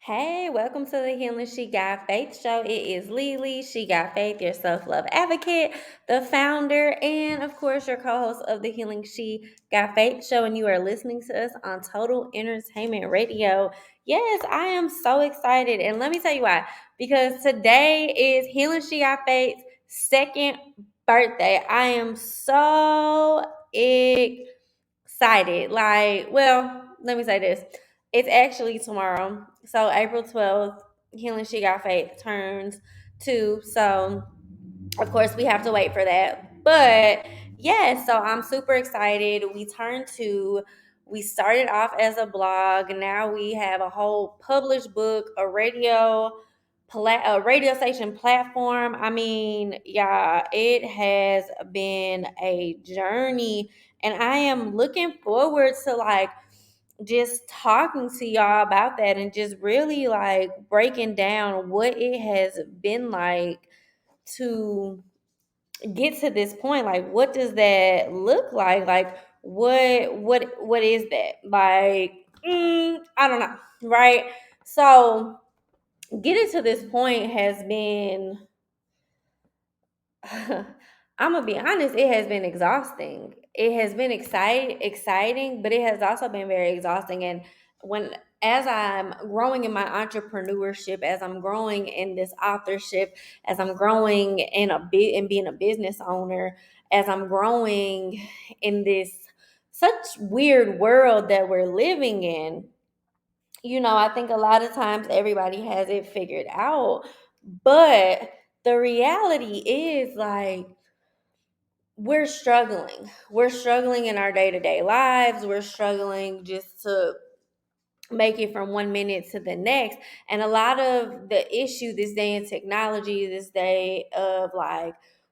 Hey, welcome to the Healing She Got Faith show. It is Lily, She Got Faith, your self love advocate, the founder, and of course, your co host of the Healing She Got Faith show. And you are listening to us on Total Entertainment Radio. Yes, I am so excited. And let me tell you why. Because today is Healing She Got Faith's second birthday. I am so excited. Let me say this. It's actually tomorrow. So April 12th, Healing She Got Faith turns 2. So of course we have to wait for that. But yeah, so I'm super excited. We started off as a blog. Now we have a whole published book, a radio station platform. I mean, yeah, it has been a journey, and I am looking forward to just talking to y'all about that and just really breaking down what it has been like to get to this point. Like, what does that look like? Like, what is that? I don't know, right? So getting to this point has been I'm gonna be honest, it has been exhausting. It has been exciting, but it has also been very exhausting. And when as I'm growing in my entrepreneurship, as I'm growing in this authorship, as I'm growing in a bit and being a business owner, as I'm growing in this such weird world that we're living in, I think a lot of times everybody has it figured out, but the reality is we're struggling. We're struggling in our day-to-day lives. We're struggling just to make it from one minute to the next. And a lot of the issue this day in technology, this day of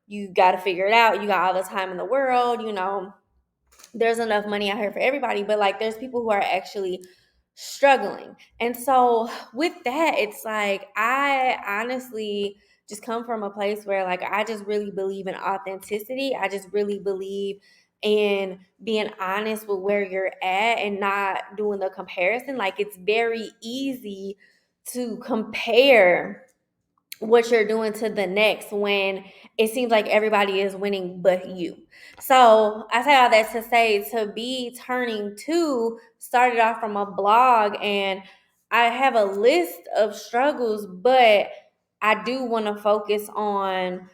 you got to figure it out. You got all the time in the world, there's enough money out here for everybody, but there's people who are actually struggling. And so with that, it's I honestly just come from a place where I just really believe in authenticity. I just really believe in being honest with where you're at and not doing the comparison. It's very easy to compare what you're doing to the next when it seems like everybody is winning but you. So I say all that to say, to be turning 2 started off from a blog, and I have a list of struggles, but I do want to focus on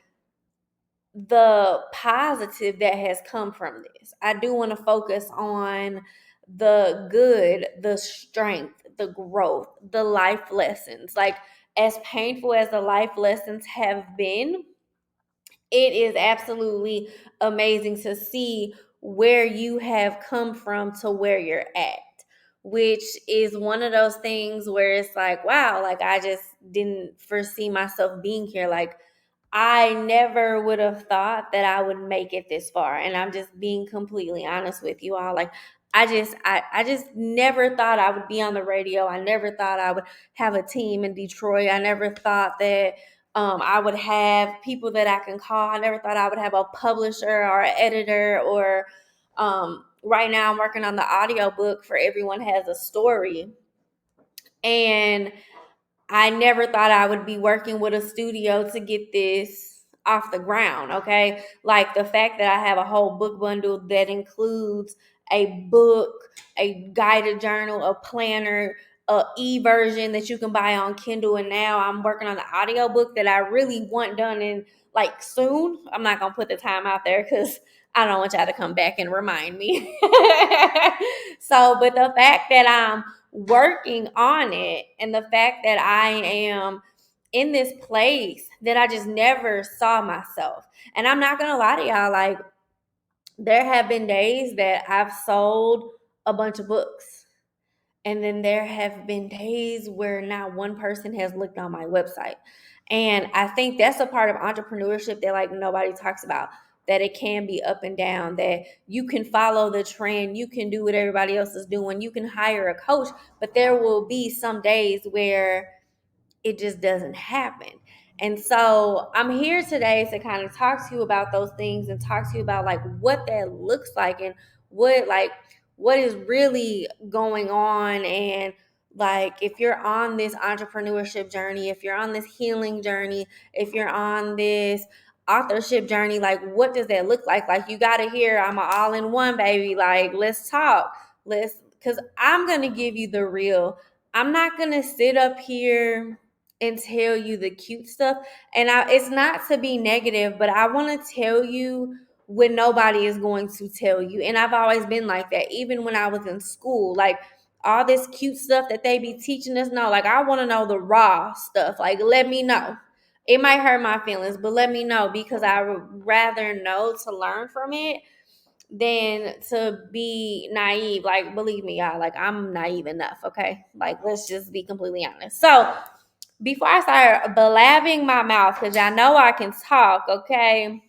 the positive that has come from this. I do want to focus on the good, the strength, the growth, the life lessons. As painful as the life lessons have been, it is absolutely amazing to see where you have come from to where you're at, which is one of those things where it's wow, I just didn't foresee myself being here. I never would have thought that I would make it this far. And I'm just being completely honest with you all. I just never thought I would be on the radio. I never thought I would have a team in Detroit. I never thought that I would have people that I can call. I never thought I would have a publisher or an editor or right now I'm working on the audio book for Everyone Has a Story. And I never thought I would be working with a studio to get this off the ground, okay? The fact that I have a whole book bundle that includes a book, a guided journal, a planner, a e-version that you can buy on Kindle, and now I'm working on the audio book that I really want done in soon. I'm not going to put the time out there because I don't want y'all to come back and remind me. But the fact that I'm working on it and the fact that I am in this place that I just never saw myself. And I'm not going to lie to y'all, there have been days that I've sold a bunch of books. And then there have been days where not one person has looked on my website. And I think that's a part of entrepreneurship that nobody talks about, that it can be up and down, that you can follow the trend, you can do what everybody else is doing, you can hire a coach, but there will be some days where it just doesn't happen. And so I'm here today to kind of talk to you about those things and talk to you about what that looks like and what is really going on, and Like, if you're on this entrepreneurship journey, if you're on this healing journey, if you're on this authorship journey, like, what does that look like? Like, you got to hear, I'm an all-in-one, baby. Like, let's talk. Because I'm going to give you the real. I'm not going to sit up here and tell you the cute stuff. And it's not to be negative, but I want to tell you when nobody is going to tell you. And I've always been like that, even when I was in school. Like, all this cute stuff that they be teaching us, no, like, I want to know the raw stuff. Like, let me know. It might hurt my feelings, but let me know, because I would rather know to learn from it than to be naive. Like, believe me, y'all, like, I'm naive enough, okay? Like, let's just be completely honest. So before I start blabbing my mouth, because y'all know I can talk, okay,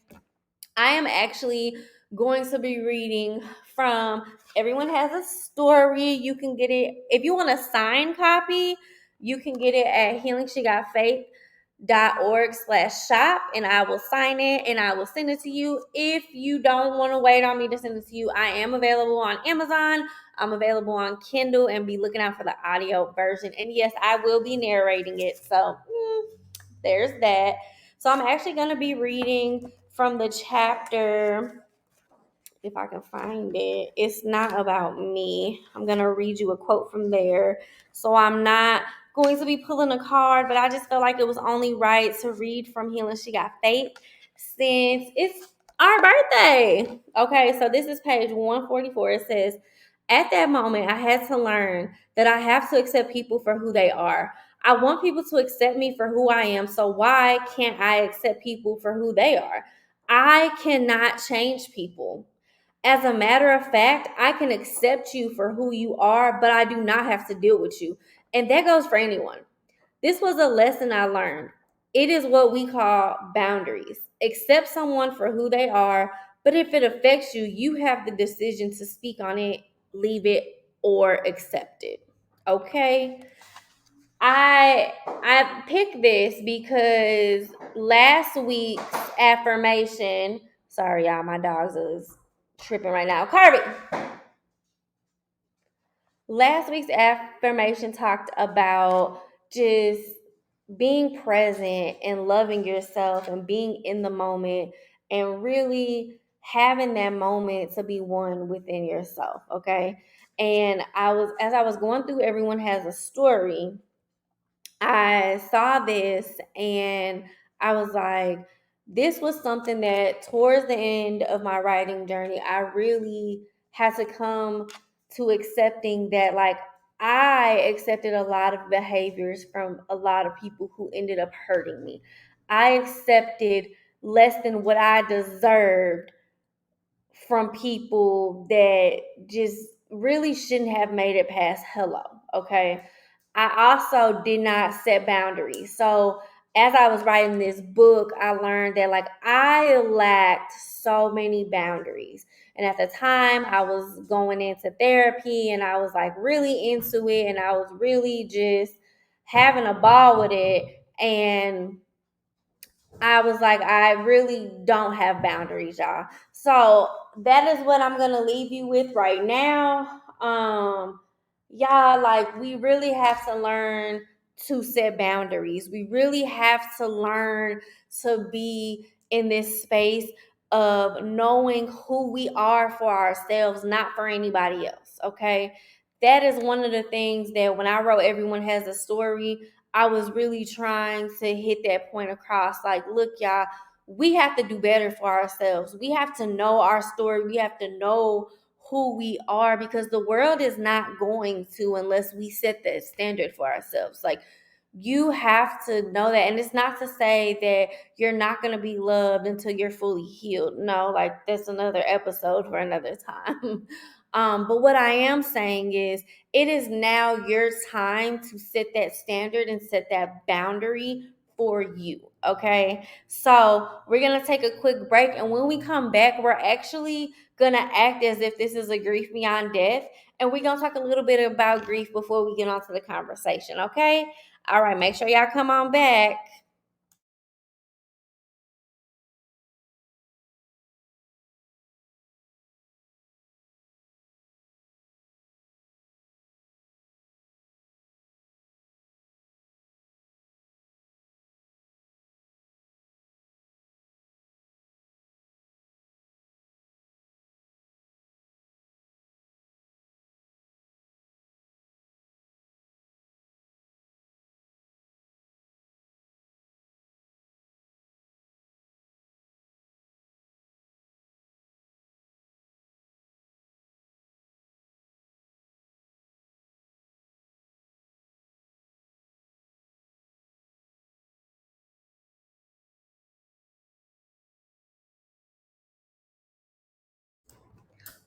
I am actually going to be reading from Everyone Has a Story. You can get it, if you want a signed copy, you can get it at HealingSheGotFaith.org/shop, and I will sign it and I will send it to you. If you don't want to wait on me to send it to you, I am available on Amazon. I'm available on Kindle, and be looking out for the audio version. And yes, I will be narrating it. So there's that. So I'm actually going to be reading from the chapter, if I can find it. It's not about me. I'm going to read you a quote from there. So I'm not going to be pulling a card, but I just felt like it was only right to read from Healing She Got Faith, since it's our birthday. Okay, so this is page 144. It says, at that moment, I had to learn that I have to accept people for who they are. I want people to accept me for who I am, so why can't I accept people for who they are? I cannot change people. As a matter of fact, I can accept you for who you are, but I do not have to deal with you. And that goes for anyone. This was a lesson I learned. It is what we call boundaries. Accept someone for who they are, but if it affects you, you have the decision to speak on it, leave it, or accept it. Okay? I picked this because last week's affirmation, sorry y'all, my dogs is tripping right now. Carvey. Last week's affirmation talked about just being present and loving yourself and being in the moment and really having that moment to be one within yourself, okay? And as I was going through Everyone Has a Story, I saw this and I was like, this was something that towards the end of my writing journey, I really had to come to accepting that, like, I accepted a lot of behaviors from a lot of people who ended up hurting me. I accepted less than what I deserved from people that just really shouldn't have made it past hello, okay? I also did not set boundaries. So as I was writing this book, I learned that, like, I lacked so many boundaries. And at the time, I was going into therapy and I was like really into it, and I was really just having a ball with it. And I was like, I really don't have boundaries, y'all. So that is what I'm gonna leave you with right now. Y'all, like, we really have to learn to set boundaries. We really have to learn to be in this space of knowing who we are for ourselves, not for anybody else. Okay. That is one of the things that when I wrote Everyone Has a Story, I was really trying to hit that point across. Like, look, y'all, we have to do better for ourselves. We have to know our story. We have to know who we are, because the world is not going to unless we set that standard for ourselves. Like, you have to know that. And it's not to say that you're not going to be loved until you're fully healed. No, like, that's another episode for another time. But what I am saying is, it is now your time to set that standard and set that boundary for you. Okay. So we're going to take a quick break. And when we come back, we're actually going to act as if this is a grief beyond death. And we're going to talk a little bit about grief before we get on to the conversation. Okay. All right. Make sure y'all come on back.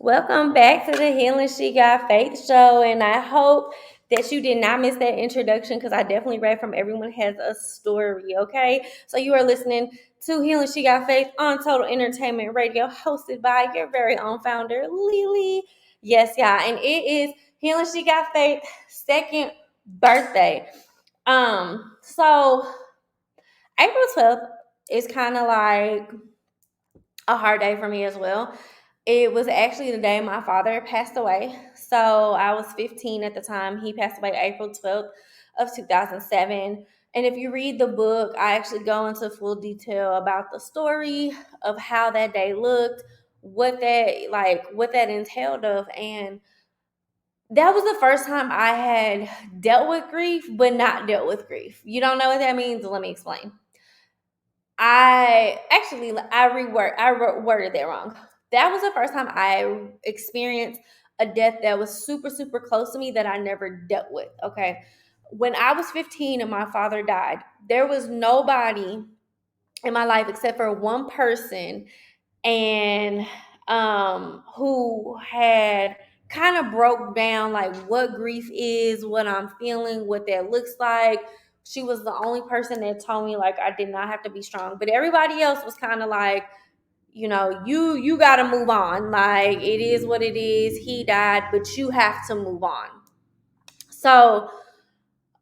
Welcome back to the Healing She Got Faith show, and I hope that you did not miss that introduction because I definitely read from Everyone Has a Story, okay? So you are listening to Healing She Got Faith on Total Entertainment Radio, hosted by your very own founder, Lily. Yes, yeah, and it is Healing She Got Faith second birthday. So April 12th is kind of like a hard day for me as well. It was actually the day my father passed away. So I was 15 at the time. He passed away April 12th of 2007. And if you read the book, I actually go into full detail about the story of how that day looked, what that entailed of. And that was the first time I had dealt with grief, but not dealt with grief. You don't know what that means? Let me explain. I worded that wrong. That was the first time I experienced a death that was super, super close to me that I never dealt with. Okay. When I was 15 and my father died, there was nobody in my life except for one person and who had kind of broke down like what grief is, what I'm feeling, what that looks like. She was the only person that told me like I did not have to be strong, but everybody else was kind of like, you got to move on, like it is what it is. He died, but you have to move on. So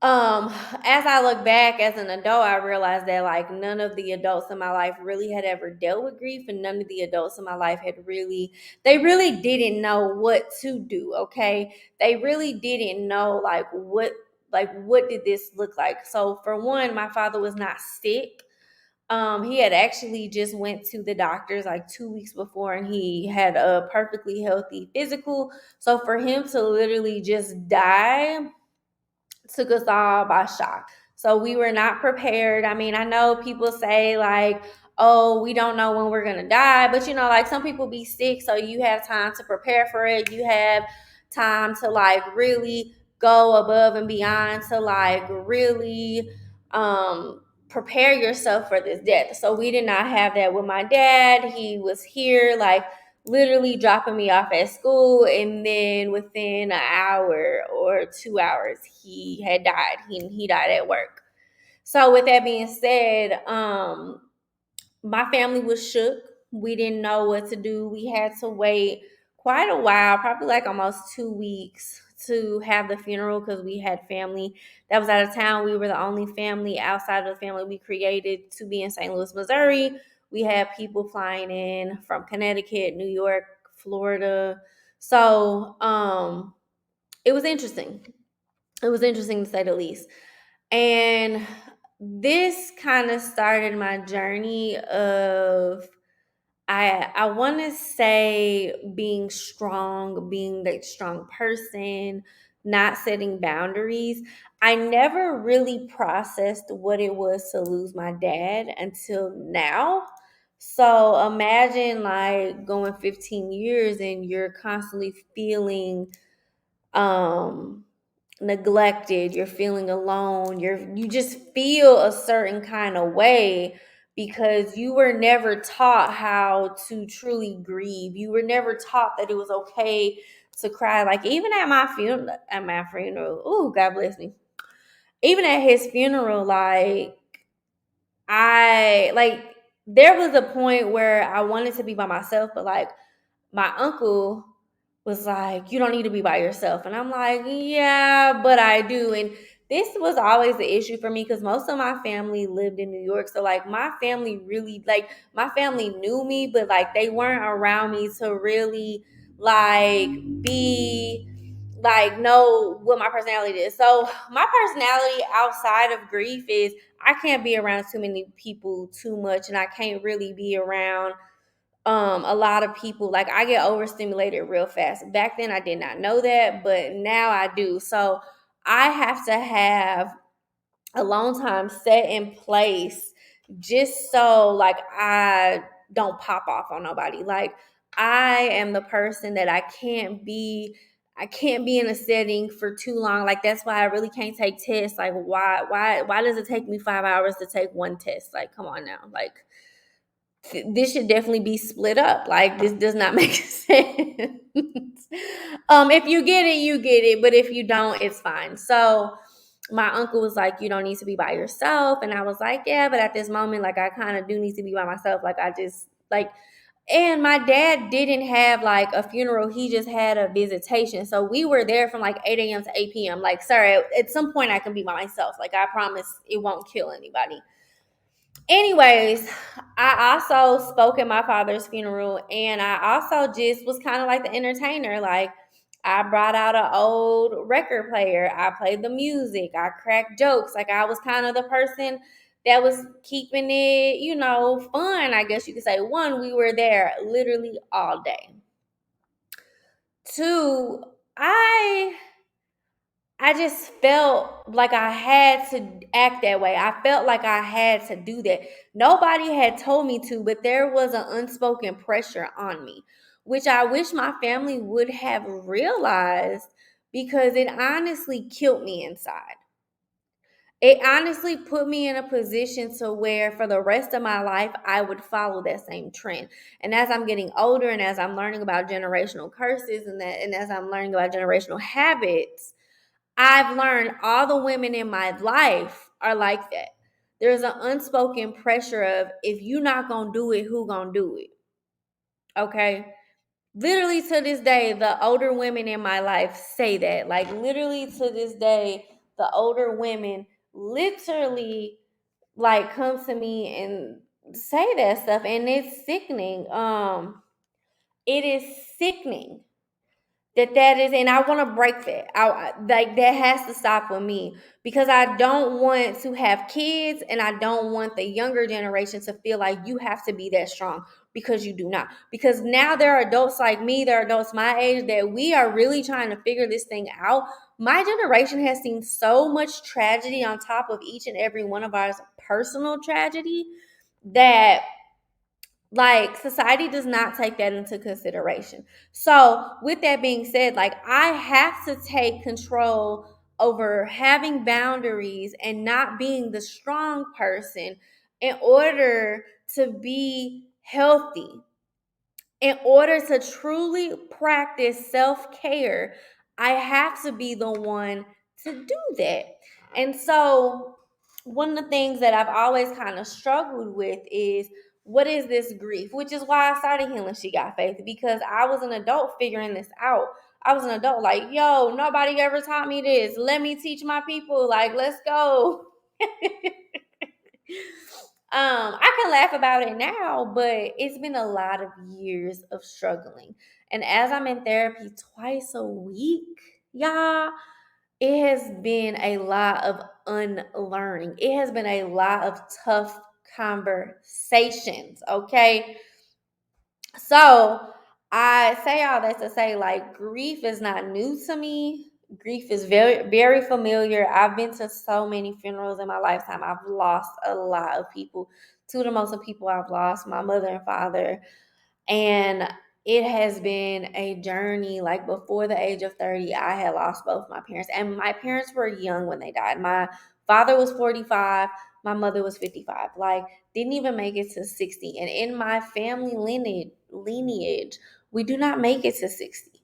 as I look back as an adult, I realized that like none of the adults in my life really had ever dealt with grief, and none of the adults in my life they really didn't know what to do. Okay. They really didn't know what did this look like. So for one, my father was not sick. He had actually just went to the doctors like 2 weeks before, and he had a perfectly healthy physical. So for him to literally just die took us all by shock. So we were not prepared. I mean, I know people say like, oh, we don't know when we're going to die, but like some people be sick, so you have time to prepare for it. You have time to like really go above and beyond to like really prepare yourself for this death. So we did not have that with my dad. He was here like literally dropping me off at school, and then within an hour or 2 hours he had died. He died at work. So with that being said, my family was shook. We didn't know what to do. We had to wait quite a while, probably like almost 2 weeks to have the funeral because we had family that was out of town. We were the only family outside of the family we created to be in St. Louis, Missouri. We had people flying in from Connecticut, New York, Florida. So it was interesting. It was interesting to say the least. And this kind of started my journey of I want to say being strong, being a strong person, not setting boundaries. I never really processed what it was to lose my dad until now. So imagine like going 15 years and you're constantly feeling um neglected, you're feeling alone, you just feel a certain kind of way because you were never taught how to truly grieve. You were never taught that it was okay to cry. Like even at my funeral, oh God bless me. Even at his funeral, like there was a point where I wanted to be by myself, but like my uncle was like, you don't need to be by yourself. And I'm like, yeah, but I do. And this was always the issue for me because most of my family lived in New York. So like my family knew me, but like they weren't around me to really like be like know what my personality is. So my personality outside of grief is I can't be around too many people too much, and I can't really be around a lot of people. Like I get overstimulated real fast. Back then I did not know that, but now I do. So I have to have a long time set in place just so like I don't pop off on nobody. Like I am the person that I can't be in a setting for too long. Like that's why I really can't take tests. Like why does it take me 5 hours to take one test? Like come on now. Like this should definitely be split up. Like, this does not make sense. If you get it, you get it. But if you don't, it's fine. So my uncle was like, you don't need to be by yourself. And I was like, yeah, but at this moment, like, I kind of do need to be by myself. Like, I just, like, and my dad didn't have like a funeral. He just had a visitation. So we were there from like 8 a.m. to 8 p.m. Like, sorry, at some point I can be by myself. Like, I promise it won't kill anybody. Anyways, I also spoke at my father's funeral, and I also just was kind of like the entertainer. Like, I brought out an old record player. I played the music. I cracked jokes. Like, I was kind of the person that was keeping it, fun, I guess you could say. One, we were there literally all day. Two, I just felt like I had to act that way. I felt like I had to do that. Nobody had told me to, but there was an unspoken pressure on me, which I wish my family would have realized, because it honestly killed me inside. It honestly put me in a position to where for the rest of my life, I would follow that same trend. And as I'm getting older, and as I'm learning about generational curses, and as I'm learning about generational habits, I've learned all the women in my life are like that. There's an unspoken pressure of, if you're not going to do it, who going to do it? Okay? Literally to this day, the older women in my life say that. Like, literally to this day, the older women literally like come to me and say that stuff, and it's sickening. It is sickening that is, and I want to break that. Like, that has to stop with me, because I don't want to have kids, and I don't want the younger generation to feel like you have to be that strong, because you do not. Because now there are adults like me, there are adults my age, that we are really trying to figure this thing out. My generation has seen so much tragedy on top of each and every one of our personal tragedy, that like, society does not take that into consideration. So with that being said, like, I have to take control over having boundaries and not being the strong person in order to be healthy. In order to truly practice self-care, I have to be the one to do that. And so one of the things that I've always kind of struggled with is, what is this grief? Which is why I started Healing She Got Faith, because I was an adult figuring this out. I was an adult like, yo, nobody ever taught me this. Let me teach my people. Like, let's go. I can laugh about it now, but it's been a lot of years of struggling. And as I'm in therapy twice a week, y'all, it has been a lot of unlearning. It has been a lot of tough conversations, okay? So I say all that to say, like, grief is not new to me. Grief is very, very familiar. I've been to so many funerals in my lifetime. I've lost a lot of people. Two of the most of people I've lost, my mother and father. And it has been a journey. Like, before the age of 30, I had lost both my parents. And my parents were young when they died. My father was 45. My mother was 55. Like, didn't even make it to 60. And in my family lineage, we do not make it to 60.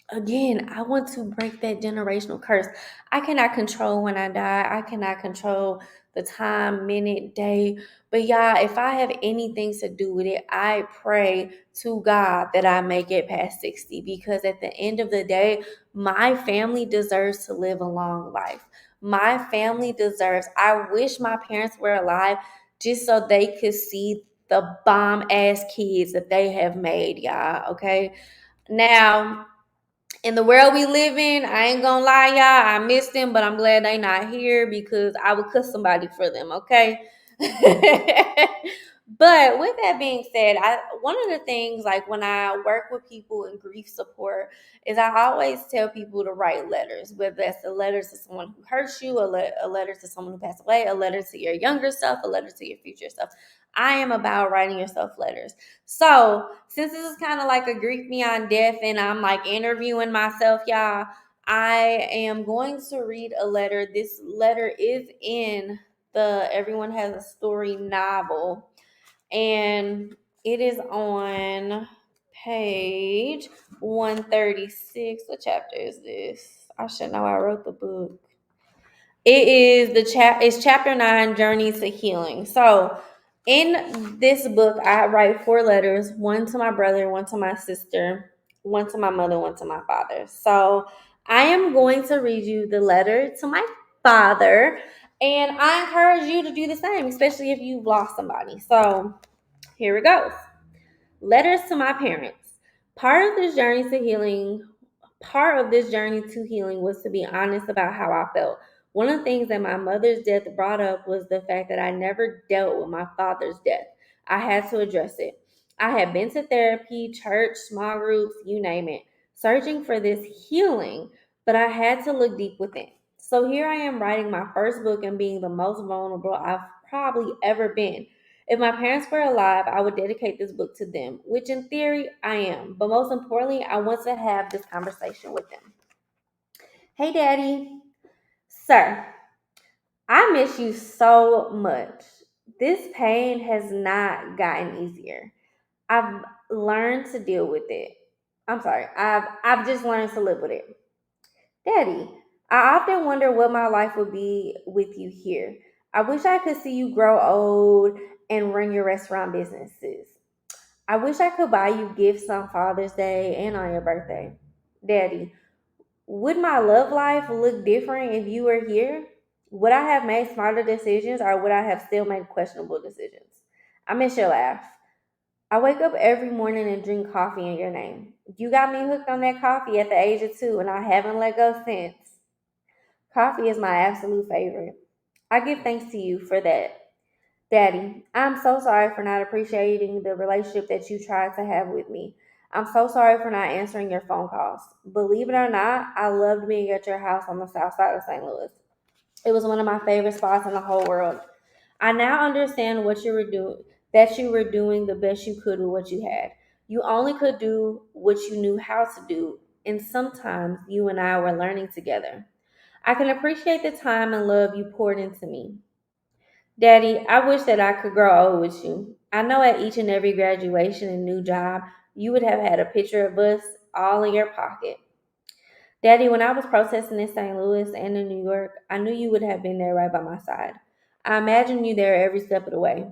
Again, I want to break that generational curse. I cannot control when I die. I cannot control the time, minute, day. But y'all, if I have anything to do with it, I pray to God that I make it past 60, because at the end of the day, my family deserves to live a long life. My family deserves, I wish my parents were alive just so they could see the bomb ass kids that they have made, y'all. Okay. Now, in the world we live in, I ain't gonna lie, y'all, I miss them, but I'm glad they not here, because I would cuss somebody for them, okay? But with that being said, one of the things, like, when I work with people in grief support, is I always tell people to write letters, whether that's a letter to someone who hurts you, a letter to someone who passed away, a letter to your younger self, a letter to your future self. I am about writing yourself letters. So since this is kind of like a grief beyond death, and I'm like interviewing myself, y'all, I am going to read a letter. This letter is in the Everyone Has a Story novel. And it is on page 136. What chapter is this? I should know, I wrote the book. It is it's chapter 9, Journeys to Healing. So in this book, I write 4 letters, one to my brother, one to my sister, one to my mother, one to my father. So I am going to read you the letter to my father, and I encourage you to do the same, especially if you've lost somebody. So here it goes. Letters to my parents. Part of this journey to healing Part of this journey to healing was to be honest about how I felt. One of the things that my mother's death brought up was the fact that I never dealt with my father's death. I had to address it. I had been to therapy, church, small groups, you name it, searching for this healing, but I had to look deep within. So here I am writing my first book and being the most vulnerable I've probably ever been. If my parents were alive, I would dedicate this book to them, which in theory I am. But most importantly, I want to have this conversation with them. Hey, Daddy. Sir, I miss you so much. This pain has not gotten easier. I've learned to deal with it. I'm sorry. I've just learned to live with it. Daddy, I often wonder what my life would be with you here. I wish I could see you grow old and run your restaurant businesses. I wish I could buy you gifts on Father's Day and on your birthday. Daddy, would my love life look different if you were here? Would I have made smarter decisions or would I have still made questionable decisions? I miss your laugh. I wake up every morning and drink coffee in your name. You got me hooked on that coffee at the age of 2 and I haven't let go since. Coffee is my absolute favorite. I give thanks to you for that. Daddy, I'm so sorry for not appreciating the relationship that you tried to have with me. I'm so sorry for not answering your phone calls. Believe it or not, I loved being at your house on the south side of St. Louis. It was one of my favorite spots in the whole world. I now understand what you were doing, that you were doing the best you could with what you had. You only could do what you knew how to do, and sometimes you and I were learning together. I can appreciate the time and love you poured into me. Daddy, I wish that I could grow old with you. I know at each and every graduation and new job, you would have had a picture of us all in your pocket. Daddy, when I was protesting in St. Louis and in New York, I knew you would have been there right by my side. I imagined you there every step of the way.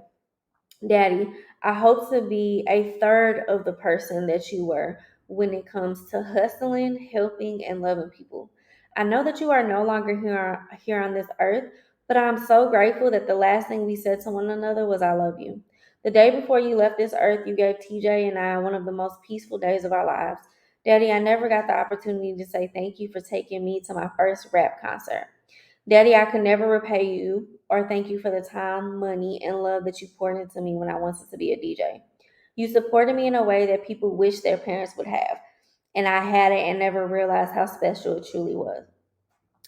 Daddy, I hope to be a third of the person that you were when it comes to hustling, helping, and loving people. I know that you are no longer here on this earth, but I'm so grateful that the last thing we said to one another was, I love you. The day before you left this earth, you gave TJ and I one of the most peaceful days of our lives. Daddy, I never got the opportunity to say thank you for taking me to my first rap concert. Daddy, I could never repay you or thank you for the time, money, and love that you poured into me when I wanted to be a DJ. You supported me in a way that people wish their parents would have, and I had it and never realized how special it truly was.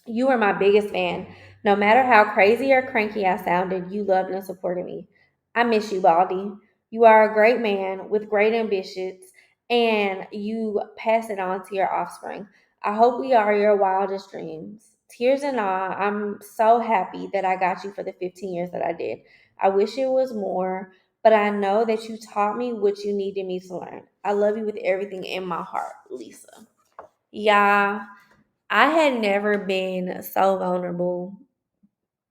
You were my biggest fan. No matter how crazy or cranky I sounded, you loved and supported me. I miss you, Baldy. You are a great man with great ambitions, and you pass it on to your offspring. I hope we are your wildest dreams. Tears and all, I'm so happy that I got you for the 15 years that I did. I wish it was more, but I know that you taught me what you needed me to learn. I love you with everything in my heart, Lisa. Yeah, I had never been so vulnerable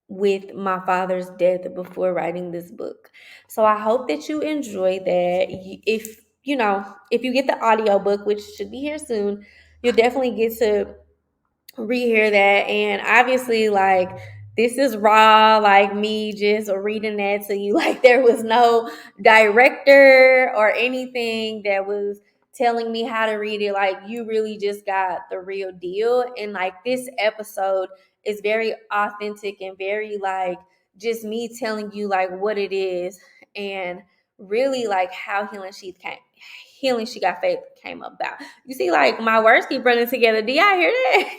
with my father's death before writing this book. So I hope that you enjoy that. If you get the audio book, which should be here soon, you'll definitely get to rehear that. And obviously, like, this is raw, like me just reading that to you. Like, there was no director or anything that was telling me how to read it. Like, you really just got the real deal. And like, this episode is very authentic and very like just me telling you like what it is and really like how Healing She Got Faith came about. You see, like, my words keep running together. Do y'all hear that?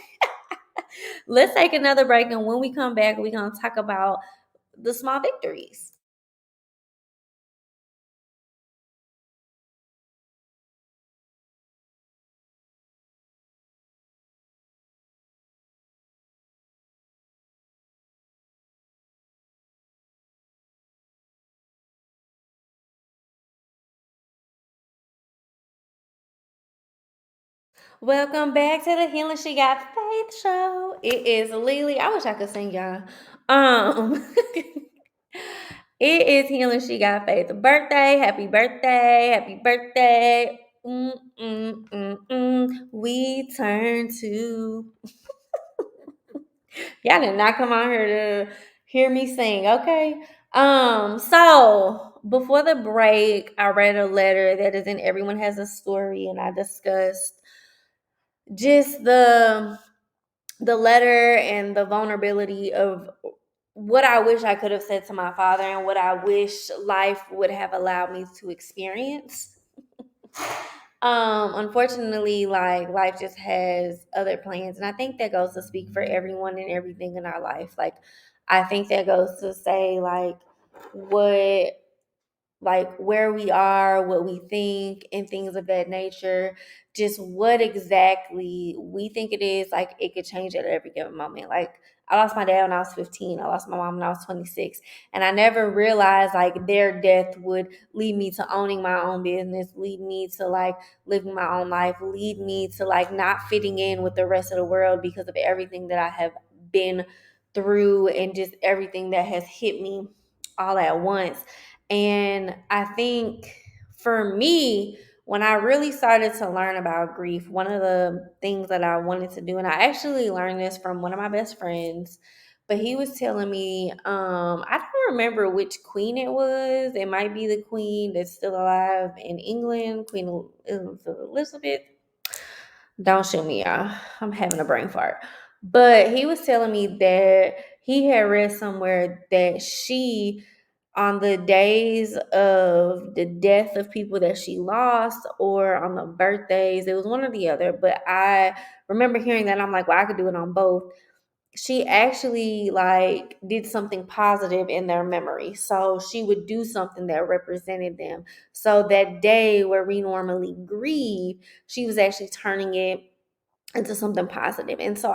Let's take another break, and when we come back, we're going to talk about the small victories. Welcome back to the Healing She Got Faith show. It is Lily. I wish I could sing, y'all. Um, it is Healing She Got Faith birthday. Happy birthday! Happy birthday! We turn to. Y'all did not come on here to hear me sing, okay? So before the break, I read a letter that is in Everyone Has a Story, and I discussed just the letter and the vulnerability of what I wish I could have said to my father and what I wish life would have allowed me to experience. Unfortunately, like life just has other plans, and I think that goes to speak for everyone and everything in our life. Like, I think that goes to say what where we are, what we think, and things of that nature. Just what exactly we think it is, like it could change at every given moment. Like, I lost my dad when I was 15. I lost my mom when I was 26. And I never realized like their death would lead me to owning my own business, lead me to like living my own life, lead me to like not fitting in with the rest of the world because of everything that I have been through and just everything that has hit me all at once. And I think for me, when I really started to learn about grief, one of the things that I wanted to do, and I actually learned this from one of my best friends, but he was telling me, I don't remember which queen it was. It might be the queen that's still alive in England, Queen Elizabeth. Don't shoot me, y'all. I'm having a brain fart. But he was telling me that he had read somewhere that she, on the days of the death of people that she lost or on the birthdays, it was one or the other. But I remember hearing that, and I'm like, well, I could do it on both. She actually like did something positive in their memory. So she would do something that represented them. So that day where we normally grieve, she was actually turning it into something positive. And so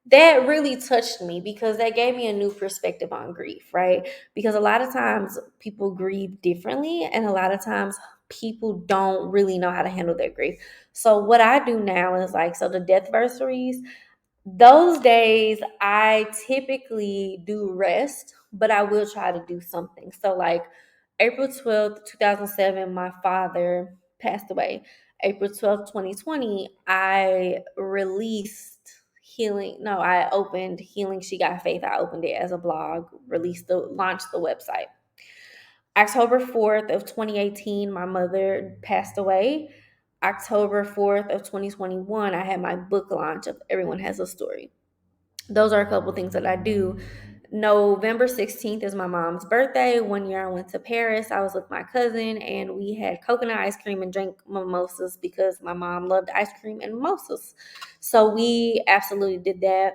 that really touched me because that gave me a new perspective on grief, right? Because a lot of times people grieve differently, and a lot of times people don't really know how to handle their grief. So what I do now is like, so the death versaries, those days I typically do rest, but I will try to do something. So like April 12th, 2007, my father passed away. April 12th, 2020, I opened Healing She Got Faith. I opened it as a blog, launched the website. October 4th of 2018, my mother passed away. October 4th of 2021, I had my book launch of Everyone Has a Story. Those are a couple things that I do. November 16th is my mom's birthday. One year I went to Paris. I was with my cousin and we had coconut ice cream and drank mimosas because my mom loved ice cream and mimosas. So we absolutely did that.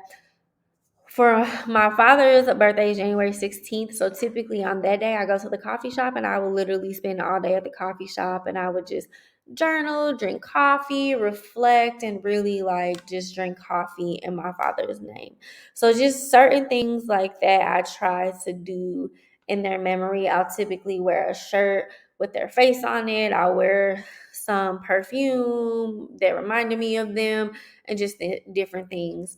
For my father's birthday is January 16th. So typically on that day, I go to the coffee shop and I will literally spend all day at the coffee shop and I would just journal, drink coffee, reflect, and really like just drink coffee in my father's name. So just certain things like that I try to do in their memory. I'll typically wear a shirt with their face on it. I'll wear some perfume that reminded me of them and just different things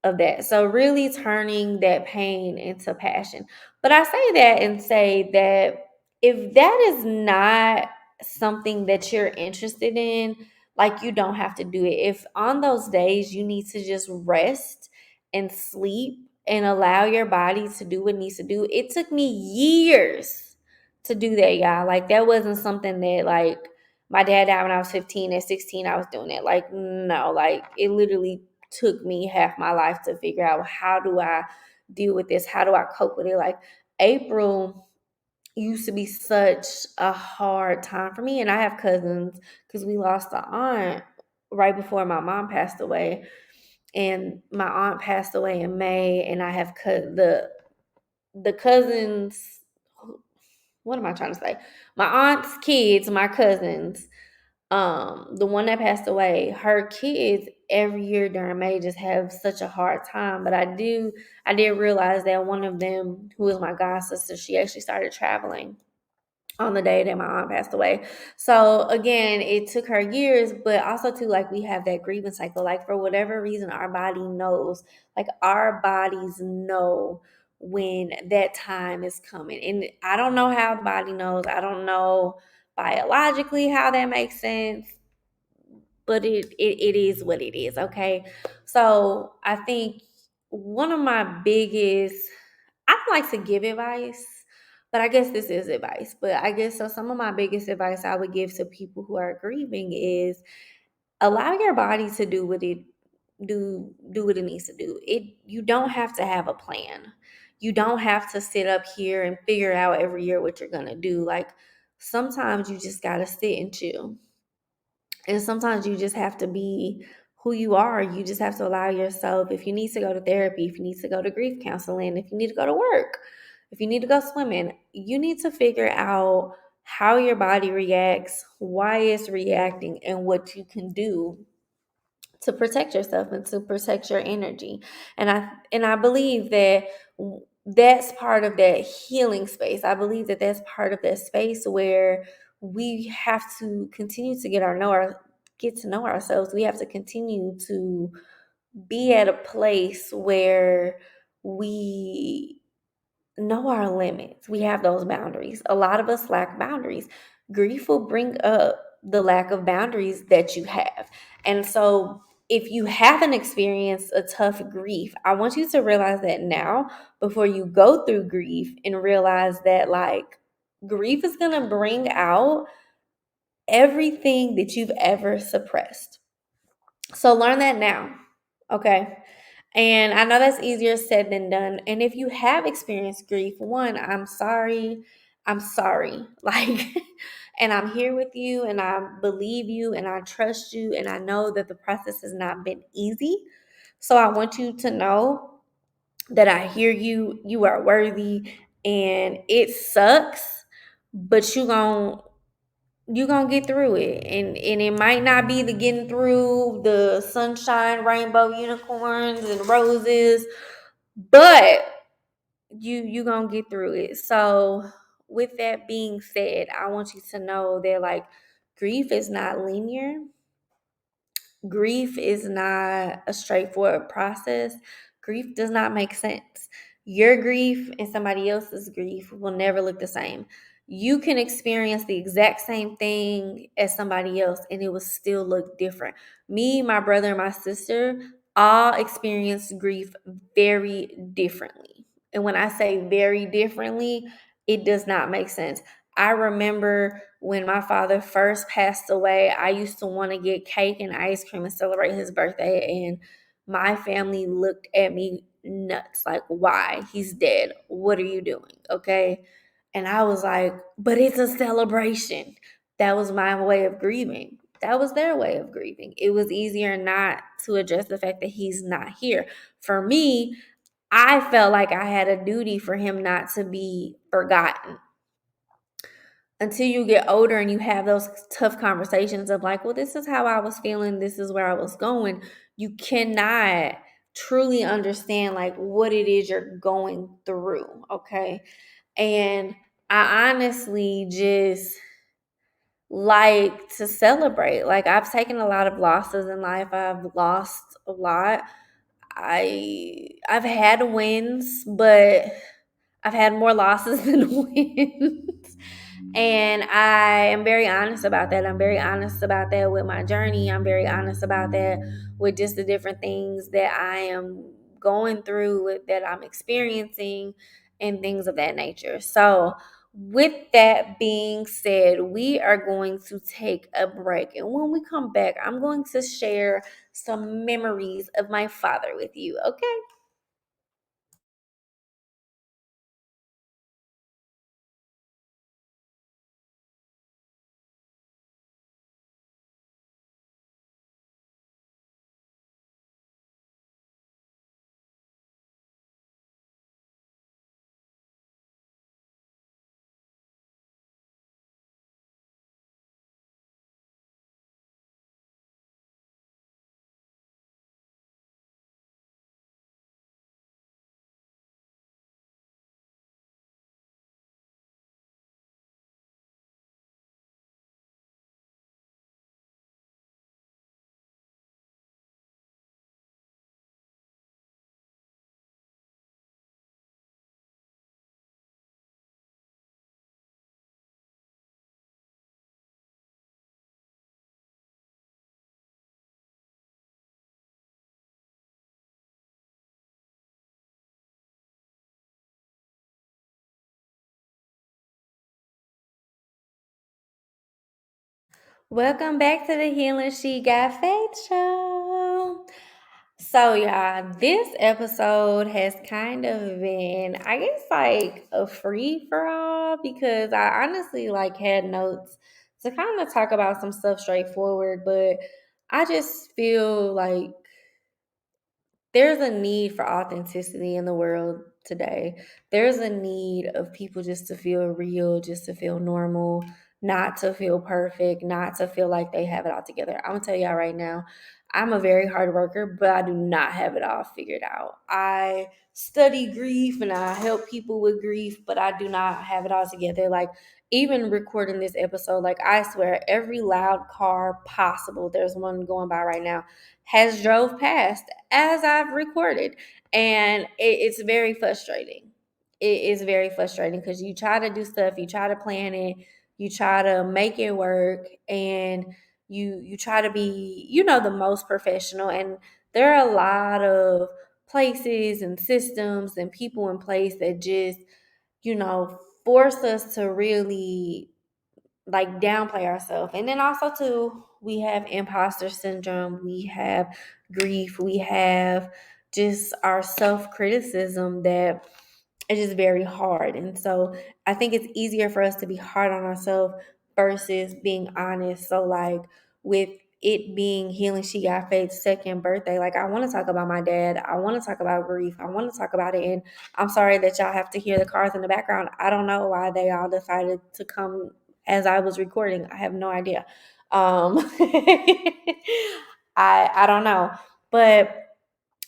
of that. So really turning that pain into passion. But I say that and say that if that is not something that you're interested in, like you don't have to do it. If on those days you need to just rest and sleep and allow your body to do what it needs to do. It took me years to do that, y'all. Like that wasn't something that like my dad died when I was 15. At 16, I was doing it. Like, no, like it literally took me half my life to figure out how do I deal with this? How do I cope with it? Like April used to be such a hard time for me. And I have cousins because we lost an aunt right before my mom passed away. And my aunt passed away in May, and I have the cousins. What am I trying to say? My aunt's kids, my cousins, the one that passed away, her kids every year during May just have such a hard time. But I did realize that one of them, who is my god sister, she actually started traveling on the day that my aunt passed away. So again, it took her years, but also too, like, we have that grieving cycle. Like, for whatever reason, our body knows, like, our bodies know when that time is coming. And I don't know how the body knows. I don't know biologically how that makes sense, but it is what it is. Okay. So I think one of my biggest, I don't like to give advice, but I guess this is advice. But I guess so. Some of my biggest advice I would give to people who are grieving is allow your body to do what it needs to do. You don't have to have a plan. You don't have to sit up here and figure out every year what you're gonna do. Like, sometimes you just gotta sit and chill. And sometimes you just have to be who you are. You just have to allow yourself, if you need to go to therapy, if you need to go to grief counseling, if you need to go to work, if you need to go swimming, you need to figure out how your body reacts, why it's reacting, and what you can do to protect yourself and to protect your energy. And I believe that that's part of that healing space. I believe that that's part of that space where we have to continue to get to know ourselves. We have to continue to be at a place where we know our limits. We have those boundaries. A lot of us lack boundaries. Grief will bring up the lack of boundaries that you have. And so, if you haven't experienced a tough grief, I want you to realize that now before you go through grief, and realize that, like, grief is going to bring out everything that you've ever suppressed. So, learn that now. Okay. And I know that's easier said than done. And if you have experienced grief, one, I'm sorry. I'm sorry. Like, and I'm here with you, and I believe you, and I trust you, and I know that the process has not been easy. So I want you to know that I hear you. You are worthy, and it sucks, but you gonna get through it. And it might not be the getting through the sunshine, rainbow, unicorns, and roses, but you gonna get through it. So with that being said, I want you to know that, like, grief is not linear. Grief is not a straightforward process. Grief does not make sense. Your grief and somebody else's grief will never look the same. You can experience the exact same thing as somebody else, and it will still look different. Me, my brother, and my sister all experience grief very differently. And when I say very differently, it does not make sense. I remember when my father first passed away, I used to want to get cake and ice cream and celebrate his birthday. And my family looked at me nuts. Like, why? He's dead. What are you doing? Okay. And I was like, but it's a celebration. That was my way of grieving. That was their way of grieving. It was easier not to address the fact that he's not here. For me, I felt like I had a duty for him not to be forgotten. Until you get older and you have those tough conversations of, like, well, this is how I was feeling, this is where I was going, you cannot truly understand, like, what it is you're going through. Okay. And I honestly just like to celebrate. Like, I've taken a lot of losses in life. I've lost a lot. I've had wins, but I've had more losses than wins. And I am very honest about that. I'm very honest about that with my journey. I'm very honest about that with just the different things that I am going through, that I'm experiencing, and things of that nature. So, with that being said, we are going to take a break. And when we come back, I'm going to share some memories of my father with you. Okay. Welcome back to the Healing She Got Faith show. So, y'all, this episode has kind of been, I guess, like a free for all because I honestly had notes to kind of talk about some stuff straightforward, but I just feel like there's a need for authenticity in the world today. There's a need of people just to feel real, just to feel normal, not to feel perfect, not to feel like they have it all together. I'm gonna tell y'all right now, I'm a very hard worker, but I do not have it all figured out. I study grief and I help people with grief, but I do not have it all together. Like, even recording this episode, like, I swear every loud car possible, there's one going by right now, has drove past as I've recorded. And it's very frustrating. It is very frustrating because you try to do stuff, you try to plan it, you try to make it work, and you try to be, the most professional. And there are a lot of places and systems and people in place that just, force us to really downplay ourselves. And then also too, we have imposter syndrome, we have grief, we have just our self-criticism that is just very hard. And so I think it's easier for us to be hard on ourselves versus being honest. So with it being Healing She Got Faith's second birthday, I want to talk about my dad. I want to talk about grief. I want to talk about it. And I'm sorry that y'all have to hear the cars in the background. I don't know why they all decided to come as I was recording. I have no idea. I don't know. But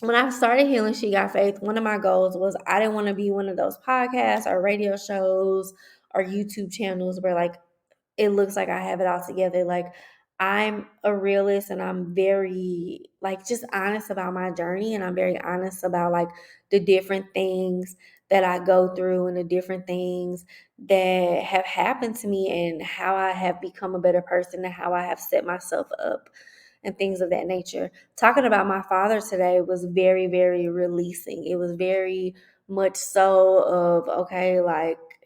when I started Healing She Got Faith, one of my goals was I didn't want to be one of those podcasts or radio shows or YouTube channels where it looks like I have it all together. Like, I'm a realist and I'm very just honest about my journey, and I'm very honest about the different things that I go through and the different things that have happened to me and how I have become a better person and how I have set myself up and things of that nature. Talking about my father today was very, very releasing. It was very much so of, okay,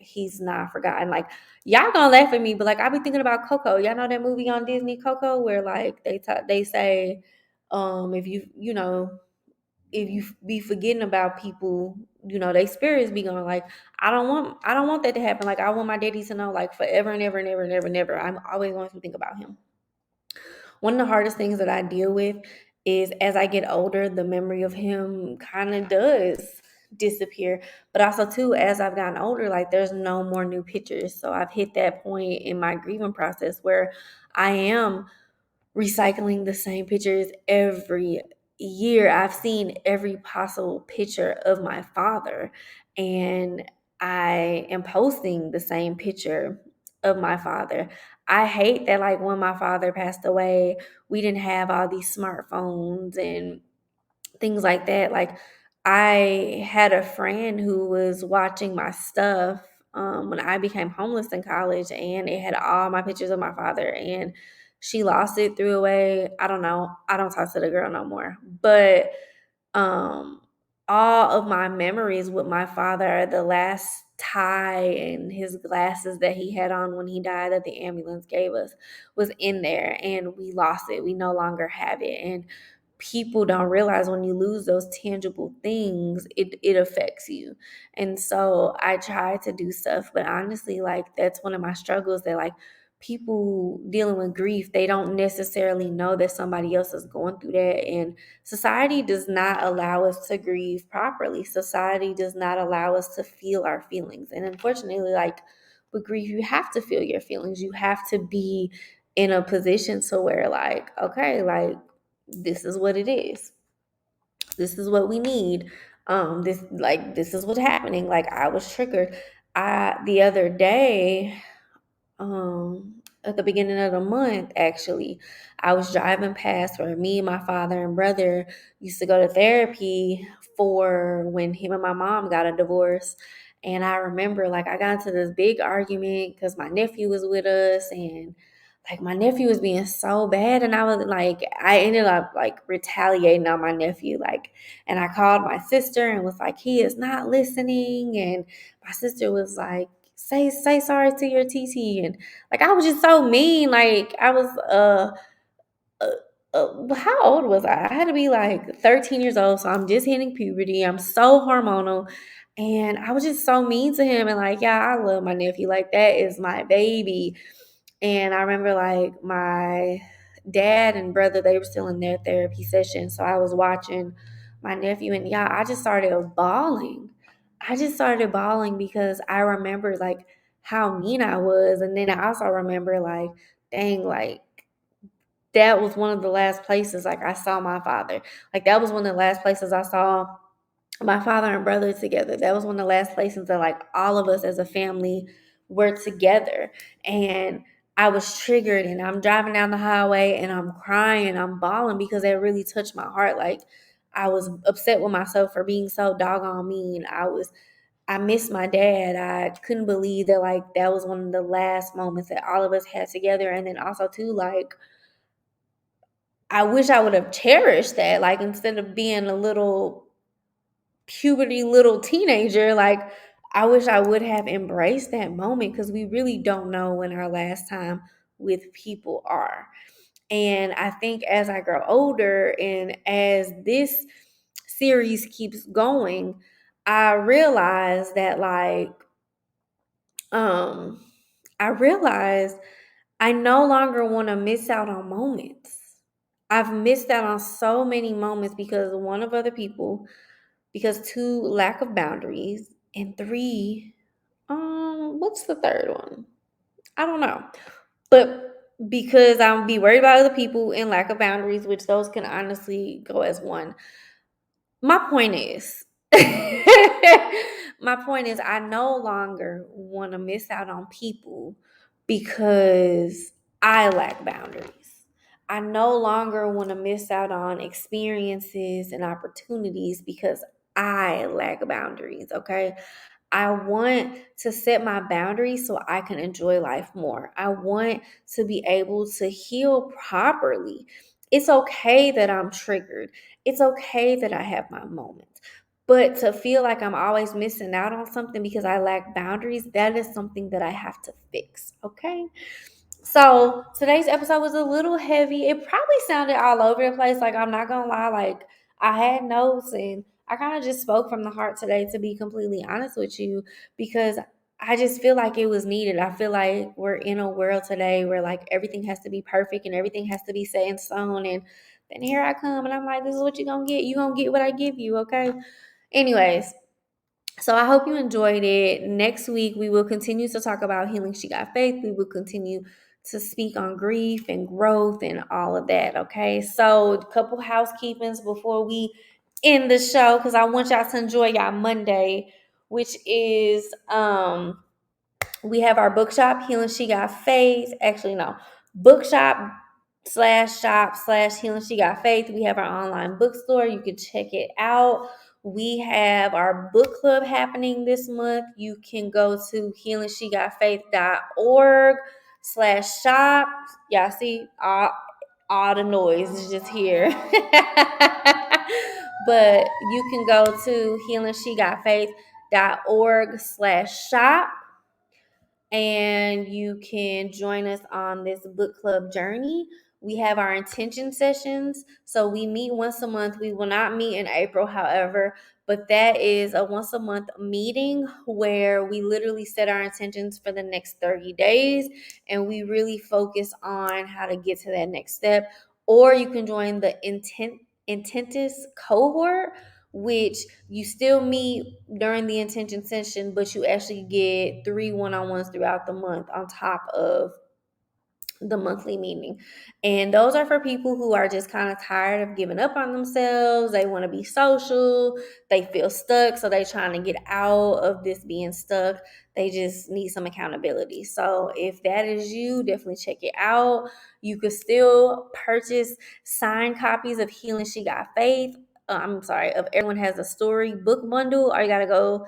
he's not forgotten. Y'all gonna laugh at me, but I be thinking about Coco. Y'all know that movie on Disney, Coco, where they say, if if you be forgetting about people, they spirits be going I don't want that to happen. I want my daddy to know forever and ever and ever and ever and ever. I'm always going to think about him. One of the hardest things that I deal with is as I get older, the memory of him kind of does disappear. But also too, as I've gotten older, there's no more new pictures. So I've hit that point in my grieving process where I am recycling the same pictures every year. I've seen every possible picture of my father, and I am posting the same picture of my father. I hate that when my father passed away, we didn't have all these smartphones and things like that. I had a friend who was watching my stuff when I became homeless in college, and it had all my pictures of my father, and she lost it, threw away. I don't know. I don't talk to the girl no more. But um, all of my memories with my father, the last tie and his glasses that he had on when he died that the ambulance gave us, was in there, and we lost it. We no longer have it. And people don't realize when you lose those tangible things, it affects you. And so I try to do stuff, but honestly, that's one of my struggles, that people dealing with grief, they don't necessarily know that somebody else is going through that. And society does not allow us to grieve properly. Society does not allow us to feel our feelings. And unfortunately, with grief, you have to feel your feelings. You have to be in a position to where okay, this is what it is. This is what we need. This is what's happening. I was triggered. The other day, at the beginning of the month, actually, I was driving past where me and my father and brother used to go to therapy for when him and my mom got a divorce. And I remember I got into this big argument because my nephew was with us, and my nephew was being so bad, and I was I ended up retaliating on my nephew, and I called my sister and was he is not listening. And my sister was say sorry to your TT. And like, I was just so mean. Like, I was, how old was I? I had to be like 13 years old. So I'm just hitting puberty. I'm so hormonal. And I was just so mean to him. And like, yeah, I love my nephew. Like, that is my baby. And I remember like my dad and brother, they were still in their therapy session. So I was watching my nephew, and yeah, I just started bawling. I just started bawling because I remember like how mean I was. And then I also remember like, dang, like that was one of the last places like I saw my father. Like that was one of the last places I saw my father and brother together. That was one of the last places that like all of us as a family were together. And I was triggered, and I'm driving down the highway and I'm crying, I'm bawling because it really touched my heart. Like I was upset with myself for being so doggone mean. I missed my dad. I couldn't believe that like that was one of the last moments that all of us had together. And then also too, like I wish I would have cherished that. Like instead of being a little puberty little teenager, like I wish I would have embraced that moment, because we really don't know when our last time with people are. And I think as I grow older and as this series keeps going, I realize that like um I realize I no longer want to miss out on moments. I've missed out on so many moments because one, of other people, because two, lack of boundaries, and three, what's the third one? I don't know. But because I'm be worried about other people and lack of boundaries, which those can honestly go as one. My point is, my point is, I no longer want to miss out on people because I lack boundaries. I no longer want to miss out on experiences and opportunities because I lack boundaries. Okay. I want to set my boundaries so I can enjoy life more. I want to be able to heal properly. It's okay that I'm triggered. It's okay that I have my moments. But to feel like I'm always missing out on something because I lack boundaries, that is something that I have to fix. Okay. So today's episode was a little heavy. It probably sounded all over the place. Like, I'm not gonna lie, like I had notes and I kind of just spoke from the heart today, to be completely honest with you, because I just feel like it was needed. I feel like we're in a world today where like everything has to be perfect and everything has to be set in stone. And then here I come and I'm like, this is what you're gonna get. You're gonna get what I give you, okay? Anyways, so I hope you enjoyed it. Next week, we will continue to talk about Healing She Got Faith. We will continue to speak on grief and growth and all of that, okay? So a couple housekeepings before we end the show, because I want y'all to enjoy y'all Monday, which is we have our bookshop, Healing She Got Faith. Actually, no, bookshop slash shop slash Healing She Got Faith. We have our online bookstore. You can check it out. We have our book club happening this month. You can go to HealingSheGotFaith.org slash shop. Y'all see all the noise is just here. But you can go to HealingSheGotFaith.org slash shop, and you can join us on this book club journey. We have our intention sessions. So we meet once a month. We will not meet in April, however, but that is a once a month meeting where we literally set our intentions for the next 30 days and we really focus on how to get to that next step. Or you can join the intentist cohort, which you still meet during the intention session, but you actually get 3 one-on-ones throughout the month on top of the monthly meeting. And those are for people who are just kind of tired of giving up on themselves. They want to be social. They feel stuck. So they're trying to get out of this being stuck. They just need some accountability. So if that is you, definitely check it out. You could still purchase signed copies of Healing She Got Faith. Of Everyone Has a Story book bundle. All you gotta do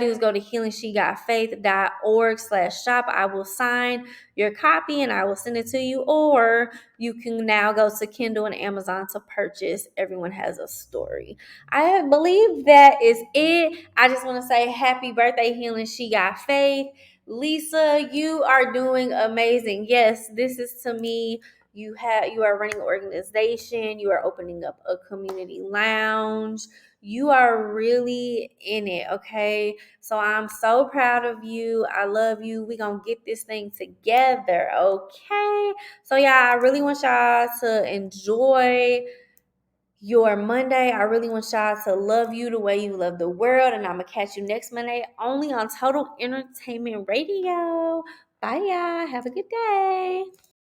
is go to HealingSheGotFaith.org slash shop. I will sign your copy and I will send it to you. Or you can now go to Kindle and Amazon to purchase Everyone Has a Story. I believe that is it. I just want to say happy birthday, Healing She Got Faith. Lisa, you are doing amazing. Yes, this is to me. You are running an organization. You are opening up a community lounge. You are really in it, okay? So I'm so proud of you. I love you. We're going to get this thing together, okay? So yeah, I really want y'all to enjoy your Monday. I really want y'all to love you the way you love the world. And I'm going to catch you next Monday only on Total Entertainment Radio. Bye, y'all. Have a good day.